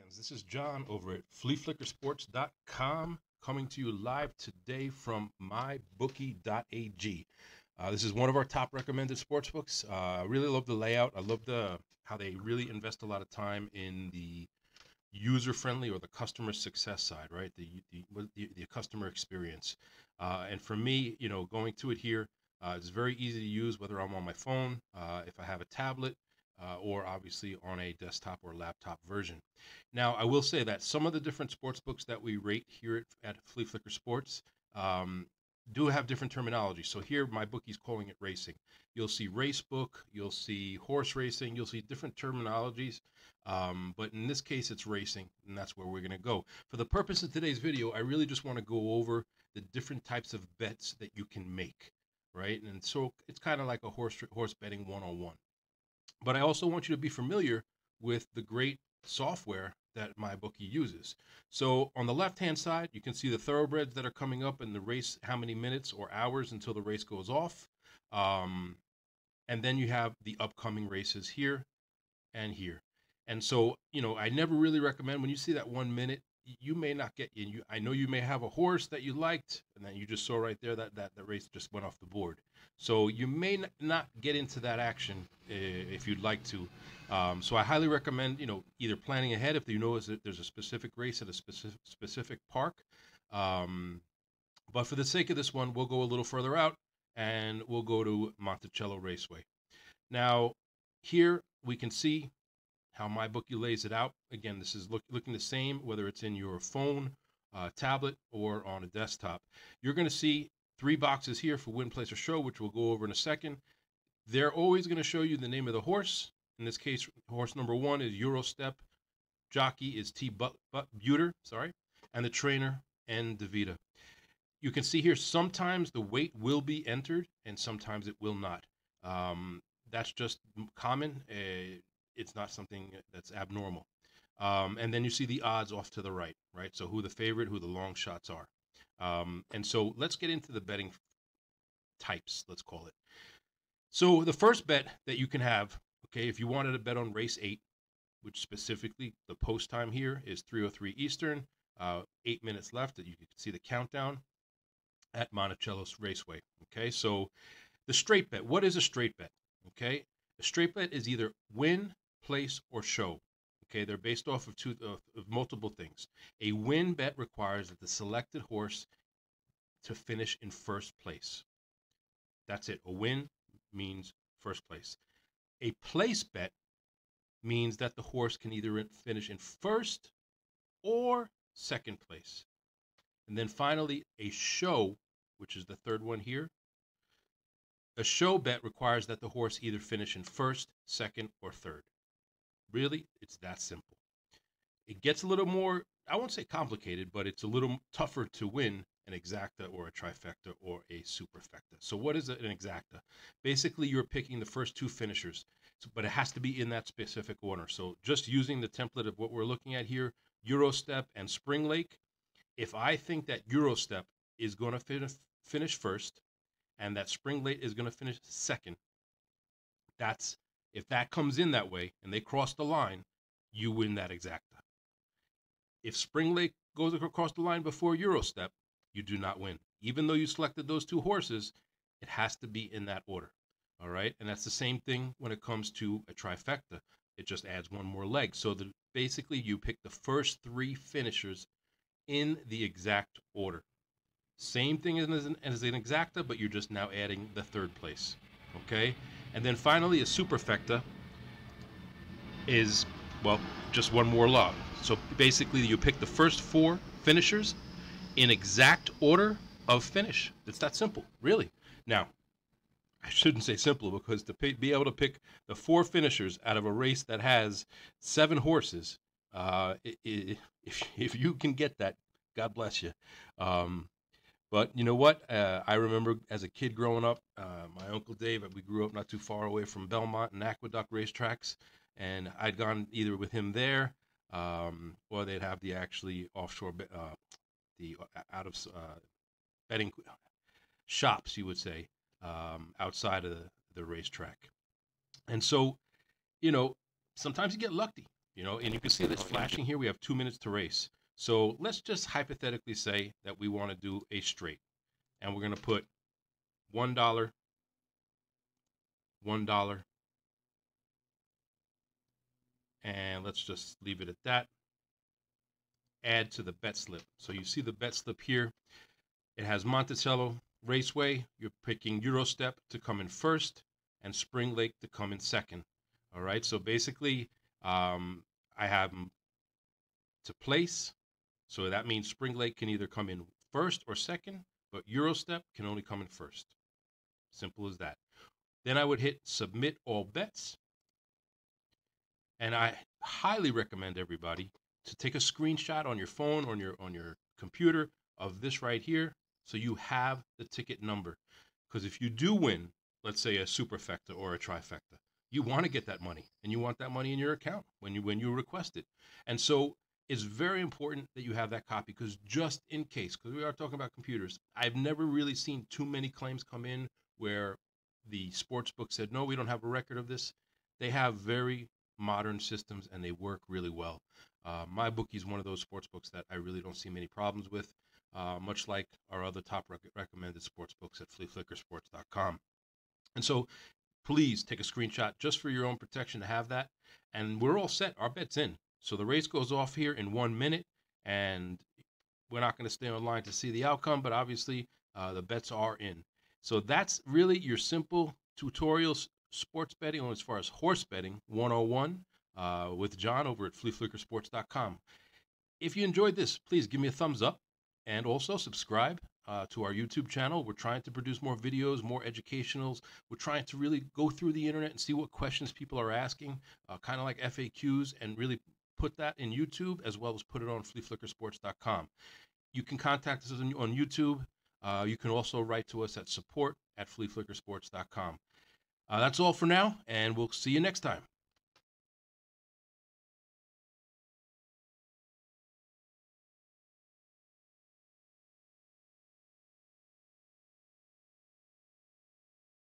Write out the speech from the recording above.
fans. This is John over at fleaflickersports.com coming to you live today from mybookie.ag. This is one of our top recommended sports books. I really love the layout. I love how they really invest a lot of time in the user-friendly or the customer success side, right? The customer experience. And for me, going to it here, it's very easy to use, whether I'm on my phone, if I have a tablet, or obviously on a desktop or laptop version. Now, I will say that some of the different sports books that we rate here at Flea Flicker Sports do have different terminology. So here, my bookie's calling it racing. You'll see race book, you'll see horse racing, you'll see different terminologies. But in this case, it's racing, and that's where we're going to go. For the purpose of today's video, I really just want to go over the different types of bets that you can make, right? And so it's kind of like a horse betting 101. But I also want you to be familiar with the great software that MyBookie uses. So on the left-hand side, you can see the thoroughbreds that are coming up in the race, how many minutes or hours until the race goes off. And then you have the upcoming races here and here. And so, I never really recommend when you see that 1 minute, you may not get in. I know you may have a horse that you liked, and then you just saw right there that the race just went off the board. So you may not get into that action if you'd like to. So I highly recommend, either planning ahead if you know there's a specific race at a specific park. But for the sake of this one, we'll go a little further out, and we'll go to Monticello Raceway. Now, here we can see how MyBookie lays it out. Again, this is looking the same, whether it's in your phone, tablet, or on a desktop. You're going to see 3 boxes here for win, place, or show, which we'll go over in a second. They're always going to show you the name of the horse. In this case, horse number 1 is Eurostep. Jockey is T. Buter, and the trainer, N. DeVita. You can see here sometimes the weight will be entered and sometimes it will not. That's just common. It's not something that's abnormal. And then you see the odds off to the right? So who the favorite, who the long shots are. And so let's get into the betting types, let's call it. So the first bet that you can have, okay, if you wanted to bet on race 8, which specifically the post time here is 3:03 Eastern, 8 minutes left, that you can see the countdown at Monticello Raceway. Okay, so the straight bet, what is a straight bet? Okay, a straight bet is either win, place, or show. Okay, they're based off of multiple things. A win bet requires that the selected horse to finish in first place. That's it. A win means first place. A place bet means that the horse can either finish in first or second place. And then finally, a show, which is the third one here. A show bet requires that the horse either finish in first, second, or third. Really, it's that simple. It gets a little more, I won't say complicated, but it's a little tougher to win an exacta or a trifecta or a superfecta. So what is an exacta? Basically, you're picking the first 2 finishers, but it has to be in that specific order. So just using the template of what we're looking at here, Eurostep and Spring Lake, if I think that Eurostep is going to finish first and that Spring Lake is going to finish second, if that comes in that way and they cross the line, you win that exacta. If Spring Lake goes across the line before Eurostep, you do not win. Even though you selected those 2 horses, it has to be in that order. All right, and that's the same thing when it comes to a trifecta. It just adds 1 more leg. So basically, you pick the first 3 finishers in the exact order. Same thing as an exacta, but you're just now adding the 3rd place. Okay, and then finally, a superfecta is, well, just 1 more log. So basically, you pick the first 4 finishers in exact order of finish. It's that simple, really. Now, I shouldn't say simple, because to be able to pick the 4 finishers out of a race that has 7 horses, if you can get that, God bless you. But you know what? I remember as a kid growing up, my Uncle Dave, we grew up not too far away from Belmont and Aqueduct racetracks, and I'd gone either with him there, or they'd have the actually offshore, the out of betting shops, you would say, outside of the racetrack. And so, sometimes you get lucky. You know, and you can see this flashing here. We have 2 minutes to race. So let's just hypothetically say that we want to do a straight, and we're going to put $1, $1, and let's just leave it at that. Add to the bet slip. So you see the bet slip here. It has Monticello Raceway. You're picking Eurostep to come in first and Spring Lake to come in second. All right, so basically I have them to place. So that means Spring Lake can either come in first or second, but Eurostep can only come in first. Simple as that. Then I would hit submit all bets. And I highly recommend everybody to take a screenshot on your phone, on your computer of this right here, so you have the ticket number. Because if you do win, let's say a superfecta or a trifecta, you want to get that money, and you want that money in your account when you request it. And so it's very important that you have that copy, because just in case, because we are talking about computers, I've never really seen too many claims come in where the sports book said, no, we don't have a record of this. They have very modern systems and they work really well. My bookie is one of those sports books that I really don't see many problems with, much like our other top recommended sports books at fleaflickersports.com. And so please take a screenshot just for your own protection to have that. And we're all set. Our bet's in. So the race goes off here in 1 minute, and we're not going to stay online to see the outcome, but obviously the bets are in. So that's really your simple tutorials sports betting, as far as horse betting 101 with John over at fleaflickersports.com. If you enjoyed this, please give me a thumbs up and also subscribe to our YouTube channel. We're trying to produce more videos, more educationals. We're trying to really go through the internet and see what questions people are asking, kind of like FAQs, and really put that in YouTube as well as put it on fleaflickersports.com. You can contact us on YouTube. You can also write to us at support@fleaflickersports.com. That's all for now, and we'll see you next time.